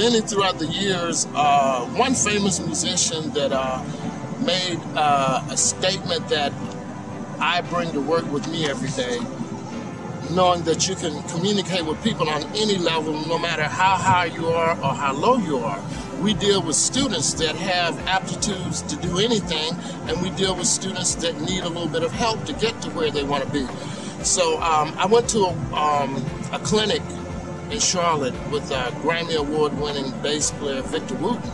many throughout the years. One famous musician that made a statement that I bring to work with me every day, knowing that you can communicate with people on any level, no matter how high you are or how low you are. We deal with students that have aptitudes to do anything, and we deal with students that need a little bit of help to get to where they want to be. So I went to a clinic in Charlotte with Grammy Award-winning bass player Victor Wooten.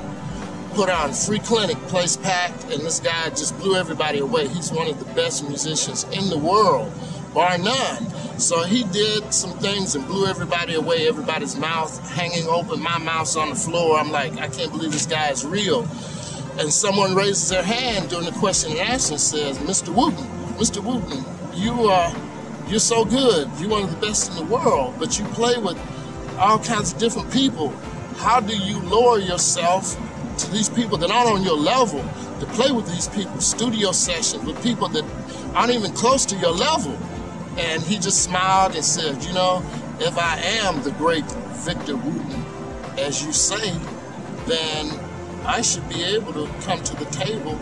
Put on free clinic, place packed, and this guy just blew everybody away. He's one of the best musicians in the world, bar none. So he did some things and blew everybody away, everybody's mouth hanging open, my mouth's on the floor. I'm like, I can't believe this guy is real. And someone raises their hand during the question and answer and says, Mr. Wooten, you're so good. You're one of the best in the world, but you play with all kinds of different people. How do you lower yourself to these people that aren't on your level to play with these people, studio sessions with people that aren't even close to your level? And he just smiled and said, you know, if I am the great Victor Wooten, as you say, then I should be able to come to the table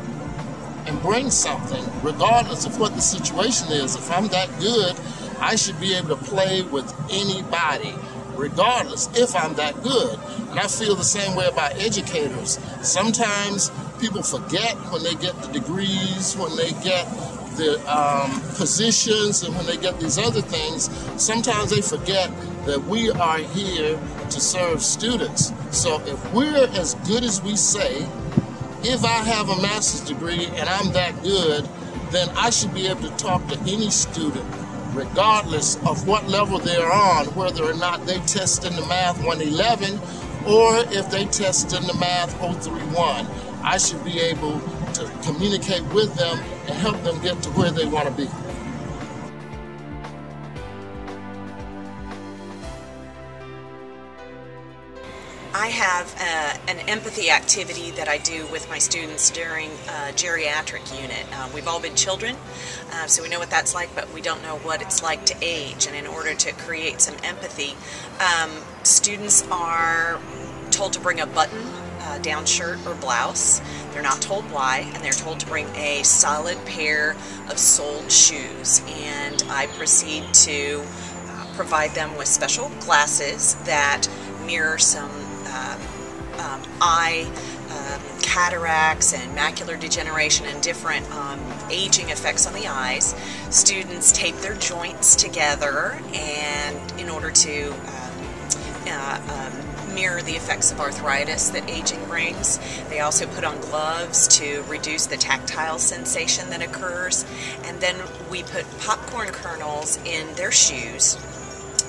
and bring something, regardless of what the situation is. If I'm that good, I should be able to play with anybody, regardless, if I'm that good. And I feel the same way about educators. Sometimes people forget when they get the degrees, when they get the positions, and when they get these other things, sometimes they forget that we are here to serve students. So if we're as good as we say, if I have a master's degree and I'm that good, then I should be able to talk to any student, regardless of what level they're on, whether or not they test in the math 111 or if they test in the math 031. I should be able to communicate with them and help them get to where they want to be. I have an empathy activity that I do with my students during a geriatric unit. We've all been children, so we know what that's like, but we don't know what it's like to age. And in order to create some empathy, students are told to bring a button down shirt or blouse. They're not told why, and they're told to bring a solid pair of soled shoes. And I proceed to provide them with special glasses that mirror some eye cataracts and macular degeneration and different aging effects on the eyes. Students tape their joints together, and in order to mirror the effects of arthritis that aging brings. They also put on gloves to reduce the tactile sensation that occurs, and then we put popcorn kernels in their shoes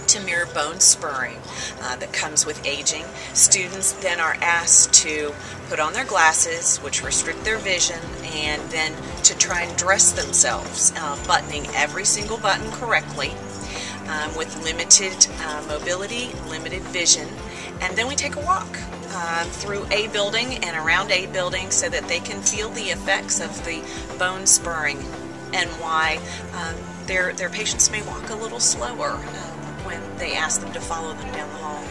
to mirror bone spurring that comes with aging. Students then are asked to put on their glasses, which restrict their vision, and then to try and dress themselves, buttoning every single button correctly, with limited mobility, limited vision. And then we take a walk through a building and around a building so that they can feel the effects of the bone spurring and why their patients may walk a little slower when they ask them to follow them down the hall.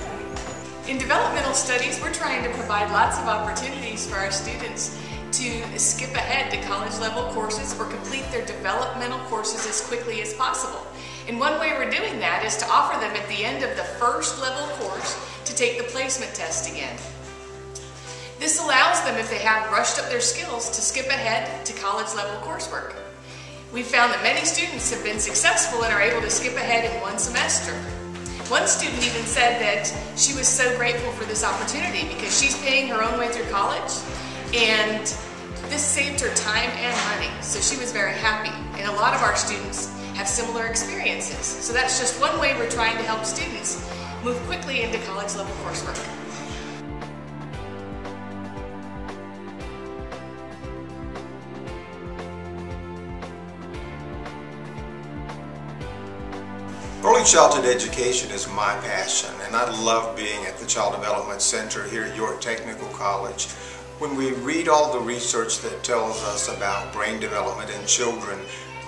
In developmental studies, we're trying to provide lots of opportunities for our students to skip ahead to college level courses or complete their developmental courses as quickly as possible. And one way we're doing that is to offer them at the end of the first level course to take the placement test again. This allows them, if they have brushed up their skills, to skip ahead to college level coursework. We've found that many students have been successful and are able to skip ahead in one semester. One student even said that she was so grateful for this opportunity because she's paying her own way through college, and this saved her time and money, so she was very happy. And a lot of our students have similar experiences. So that's just one way we're trying to help students move quickly into college level coursework. Early childhood education is my passion, and I love being at the Child Development Center here at York Technical College. When we read all the research that tells us about brain development in children,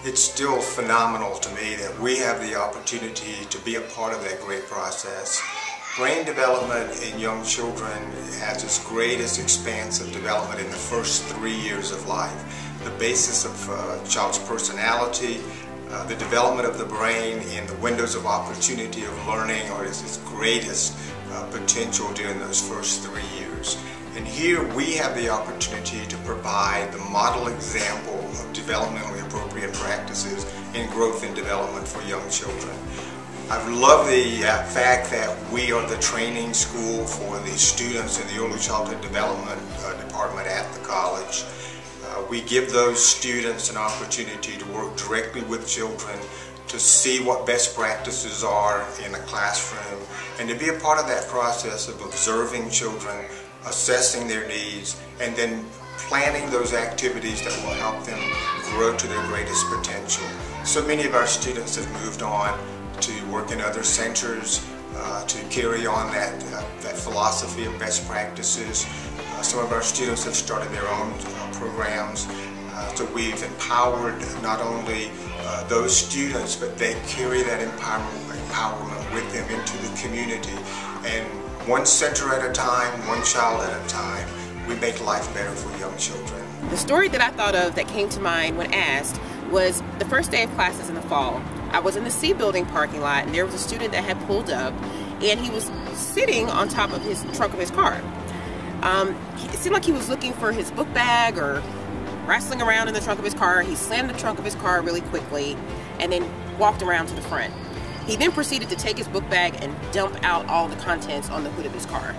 it's still phenomenal to me that we have the opportunity to be a part of that great process. Brain development in young children has its greatest expanse of development in the first 3 years of life. The basis of a child's personality, the development of the brain, and the windows of opportunity of learning are its greatest potential during those first 3 years. And here we have the opportunity to provide the model example of developmentally appropriate practices in growth and development for young children. I love the fact that we are the training school for the students in the Early Childhood Development Department at the college. We give those students an opportunity to work directly with children, to see what best practices are in a classroom, and to be a part of that process of observing children, assessing their needs, and then planning those activities that will help them grow to their greatest potential. So many of our students have moved on to work in other centers, to carry on that philosophy of best practices. Some of our students have started their own programs. So we've empowered not only those students, but they carry that empowerment with them into the community. And one center at a time, one child at a time, we make life better for young children. The story that I thought of that came to mind when asked was the first day of classes in the fall. I was in the C building parking lot, and there was a student that had pulled up, and he was sitting on top of his trunk of his car. It seemed like he was looking for his book bag or wrestling around in the trunk of his car. He slammed the trunk of his car really quickly and then walked around to the front. He then proceeded to take his book bag and dump out all the contents on the hood of his car.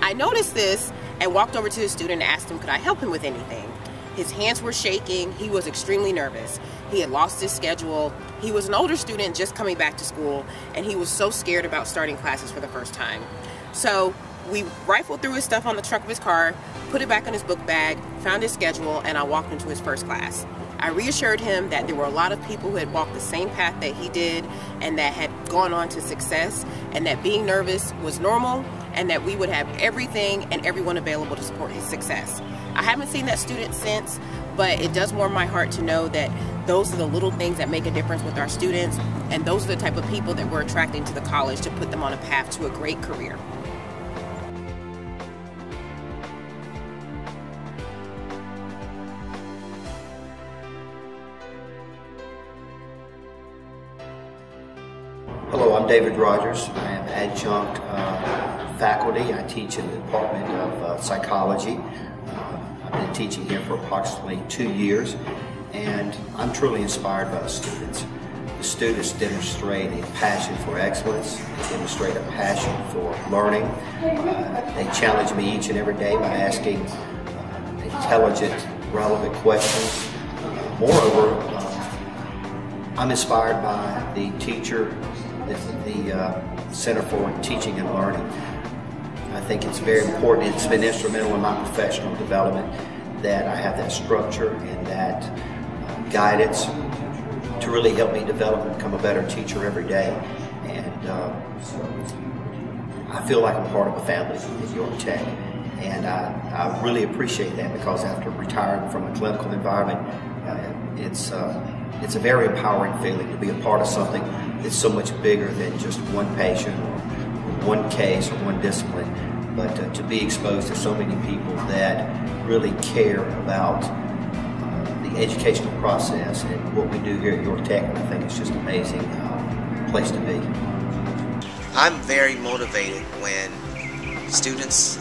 I noticed this and walked over to the student and asked him, could I help him with anything? His hands were shaking. He was extremely nervous. He had lost his schedule. He was an older student just coming back to school, and he was so scared about starting classes for the first time. So we rifled through his stuff on the trunk of his car, put it back in his book bag, found his schedule, and I walked into his first class. I reassured him that there were a lot of people who had walked the same path that he did and that had gone on to success, and that being nervous was normal, and that we would have everything and everyone available to support his success. I haven't seen that student since, but it does warm my heart to know that those are the little things that make a difference with our students, and those are the type of people that we're attracting to the college to put them on a path to a great career. Hello, I'm David Rogers. I am adjunct faculty. I teach in the Department of Psychology. I've been teaching here for approximately 2 years, and I'm truly inspired by the students. The students demonstrate a passion for excellence. They demonstrate a passion for learning. They challenge me each and every day by asking intelligent, relevant questions. Moreover, I'm inspired by the teacher, the Center for Teaching and Learning. I think it's very important. It's been instrumental in my professional development that I have that structure and that guidance to really help me develop and become a better teacher every day. And I feel like I'm part of a family at York Tech. And I really appreciate that, because after retiring from a clinical environment, it's a very empowering feeling to be a part of something that's so much bigger than just one patient or one case or one discipline, but to be exposed to so many people that really care about the educational process and what we do here at York Tech. And I think it's just an amazing place to be. I'm very motivated when students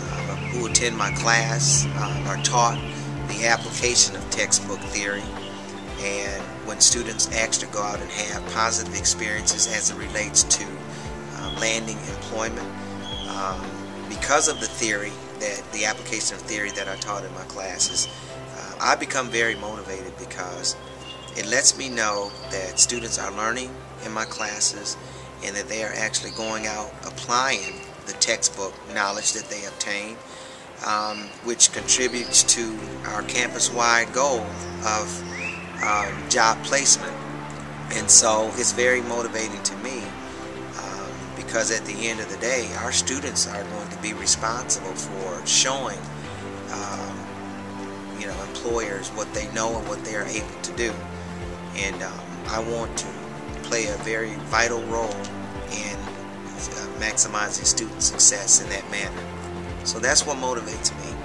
who attend my class are taught the application of textbook theory, and when students actually go out and have positive experiences as it relates to landing employment. Because of the theory, the application of theory that I taught in my classes, I become very motivated, because it lets me know that students are learning in my classes and that they are actually going out applying the textbook knowledge that they obtain, which contributes to our campus-wide goal of job placement. And so it's very motivating to me, because at the end of the day, our students are going to be responsible for showing employers what they know and what they are able to do. And I want to play a very vital role in maximizing student success in that manner. So that's what motivates me.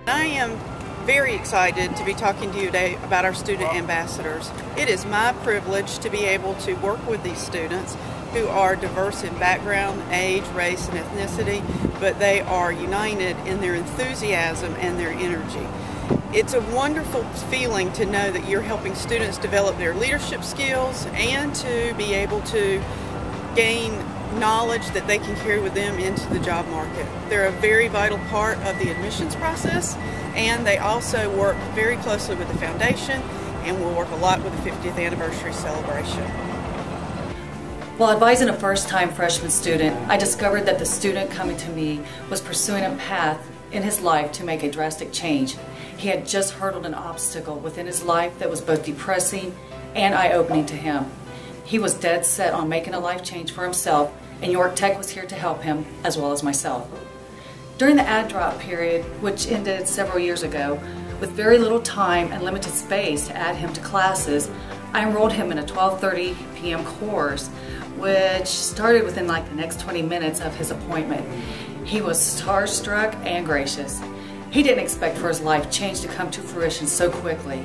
I am very excited to be talking to you today about our student ambassadors. It is my privilege to be able to work with these students who are diverse in background, age, race, and ethnicity, but they are united in their enthusiasm and their energy. It's a wonderful feeling to know that you're helping students develop their leadership skills and to be able to gain knowledge that they can carry with them into the job market. They're a very vital part of the admissions process, and they also work very closely with the foundation and will work a lot with the 50th anniversary celebration. While advising a first-time freshman student, I discovered that the student coming to me was pursuing a path in his life to make a drastic change. He had just hurdled an obstacle within his life that was both depressing and eye-opening to him. He was dead set on making a life change for himself, and York Tech was here to help him, as well as myself. During the ad drop period, which ended several years ago, with very little time and limited space to add him to classes, I enrolled him in a 12:30 p.m. course, which started within like the next 20 minutes of his appointment. He was starstruck and gracious. He didn't expect for his life change to come to fruition so quickly.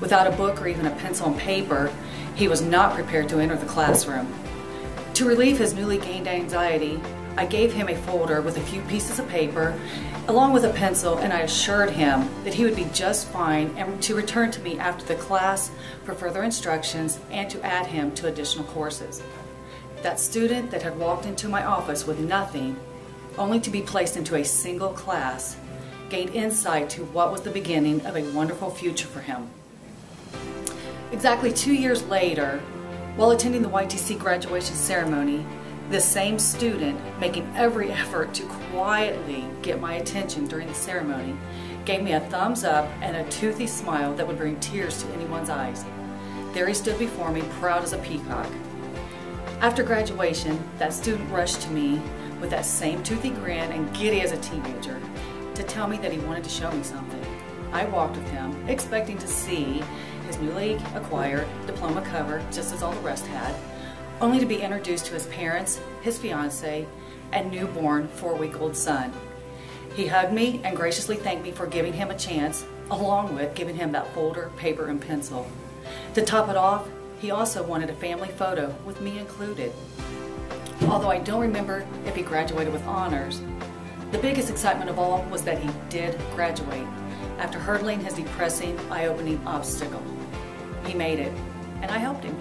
Without a book or even a pencil and paper, he was not prepared to enter the classroom. To relieve his newly gained anxiety, I gave him a folder with a few pieces of paper along with a pencil, and I assured him that he would be just fine and to return to me after the class for further instructions and to add him to additional courses. That student that had walked into my office with nothing, only to be placed into a single class, gained insight to what was the beginning of a wonderful future for him. Exactly 2 years later, while attending the YTC graduation ceremony, this same student, making every effort to quietly get my attention during the ceremony, gave me a thumbs up and a toothy smile that would bring tears to anyone's eyes. There he stood before me, proud as a peacock. After graduation, that student rushed to me with that same toothy grin and giddy as a teenager to tell me that he wanted to show me something. I walked with him, expecting to see his newly acquired diploma cover, just as all the rest had, only to be introduced to his parents, his fiancée, and newborn 4-week-old son. He hugged me and graciously thanked me for giving him a chance, along with giving him that folder, paper, and pencil. To top it off, he also wanted a family photo with me included. Although I don't remember if he graduated with honors, the biggest excitement of all was that he did graduate after hurdling his depressing, eye-opening obstacle. He made it, and I helped him.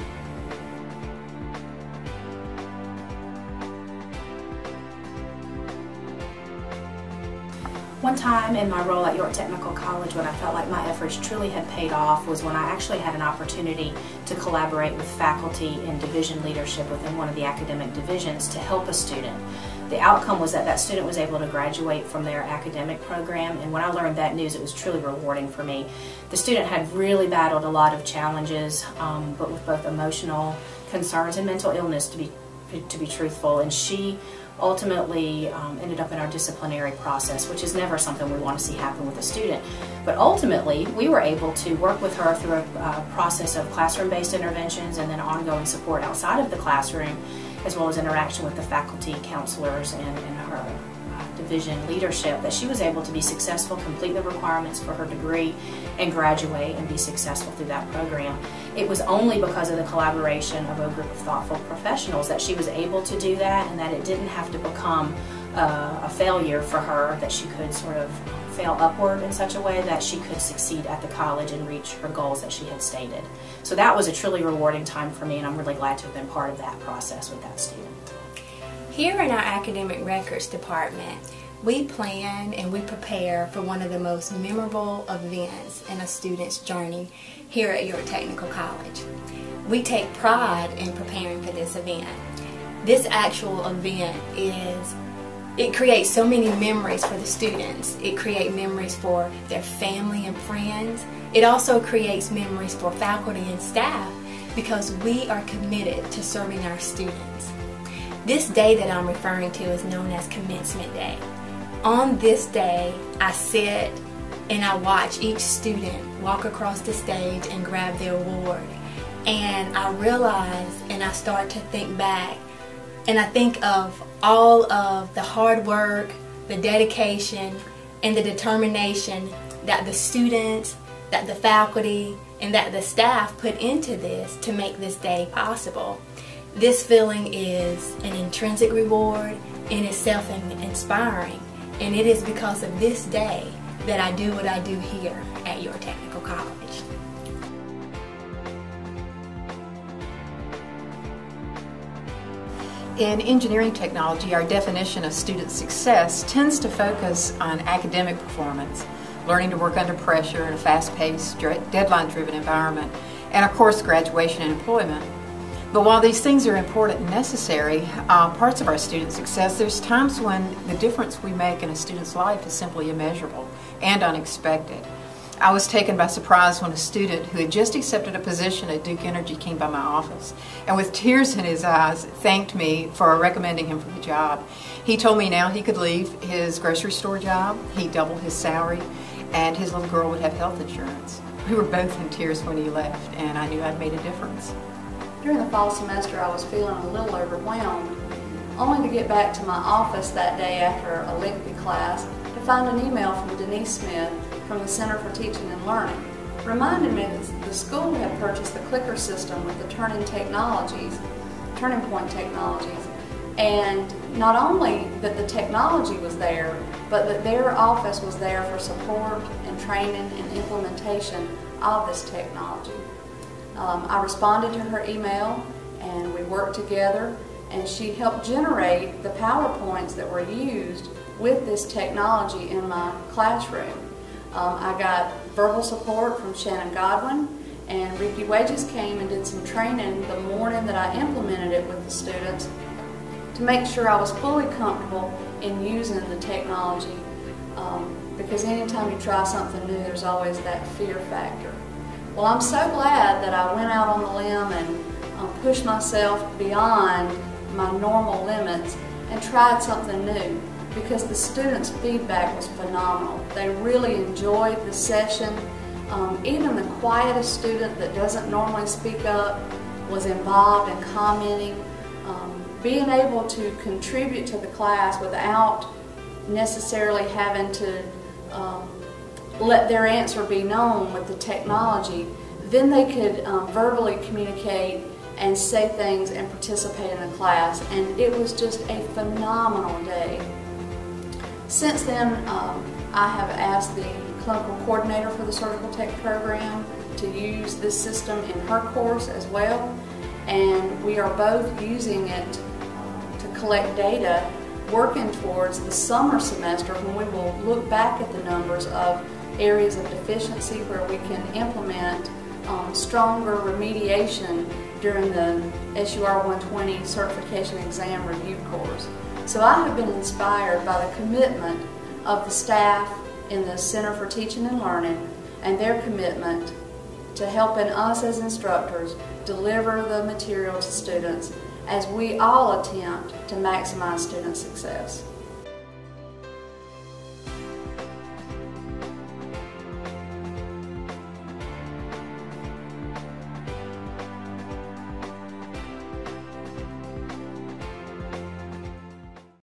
One time in my role at York Technical College when I felt like my efforts truly had paid off was when I actually had an opportunity to collaborate with faculty in division leadership within one of the academic divisions to help a student. The outcome was that that student was able to graduate from their academic program, and when I learned that news, it was truly rewarding for me. The student had really battled a lot of challenges, but with both emotional concerns and mental illness, to be truthful, and she ultimately ended up in our disciplinary process, which is never something we want to see happen with a student. But ultimately, we were able to work with her through a process of classroom-based interventions and then ongoing support outside of the classroom, as well as interaction with the faculty, counselors, and her division leadership, that she was able to be successful, complete the requirements for her degree, and graduate and be successful through that program. It was only because of the collaboration of a group of thoughtful professionals that she was able to do that, and that it didn't have to become a failure for her, that she could sort of fail upward in such a way that she could succeed at the college and reach her goals that she had stated. So that was a truly rewarding time for me, and I'm really glad to have been part of that process with that student. Here in our academic records department, we plan and we prepare for one of the most memorable events in a student's journey here at York Technical College. We take pride in preparing for this event. This actual event it creates so many memories for the students. It creates memories for their family and friends. It also creates memories for faculty and staff because we are committed to serving our students. This day that I'm referring to is known as Commencement Day. On this day, I sit and I watch each student walk across the stage and grab the award. And I realize, and I start to think back, and I think of all of the hard work, the dedication, and the determination that the students, that the faculty, and that the staff put into this to make this day possible. This feeling is an intrinsic reward and is self-inspiring. And it is because of this day that I do what I do here at your technical college. In engineering technology, our definition of student success tends to focus on academic performance, learning to work under pressure in a fast-paced, deadline-driven environment, and of course graduation and employment. But while these things are important and necessary parts of our student success, there's times when the difference we make in a student's life is simply immeasurable and unexpected. I was taken by surprise when a student who had just accepted a position at Duke Energy came by my office and with tears in his eyes thanked me for recommending him for the job. He told me now he could leave his grocery store job, he'd double his salary, and his little girl would have health insurance. We were both in tears when he left, and I knew I'd made a difference. During the fall semester, I was feeling a little overwhelmed, only to get back to my office that day after a lengthy class to find an email from Denise Smith from the Center for Teaching and Learning, reminding me that the school had purchased the clicker system with the Turning Point Technologies, and not only that the technology was there, but that their office was there for support and training and implementation of this technology. I responded to her email and we worked together, and she helped generate the PowerPoints that were used with this technology in my classroom. I got verbal support from Shannon Godwin, and Ricky Wages came and did some training the morning that I implemented it with the students to make sure I was fully comfortable in using the technology, because anytime you try something new, there's always that fear factor. Well, I'm so glad that I went out on the limb and pushed myself beyond my normal limits and tried something new, because the students' feedback was phenomenal. They really enjoyed the session. Even the quietest student that doesn't normally speak up was involved in commenting. Being able to contribute to the class without necessarily having to let their answer be known with the technology, then they could verbally communicate and say things and participate in the class, and it was just a phenomenal day. Since then, I have asked the clinical coordinator for the surgical tech program to use this system in her course as well, and we are both using it to collect data, working towards the summer semester when we will look back at the numbers of areas of deficiency where we can implement stronger remediation during the SUR 120 certification exam review course. So I have been inspired by the commitment of the staff in the Center for Teaching and Learning and their commitment to helping us as instructors deliver the material to students as we all attempt to maximize student success.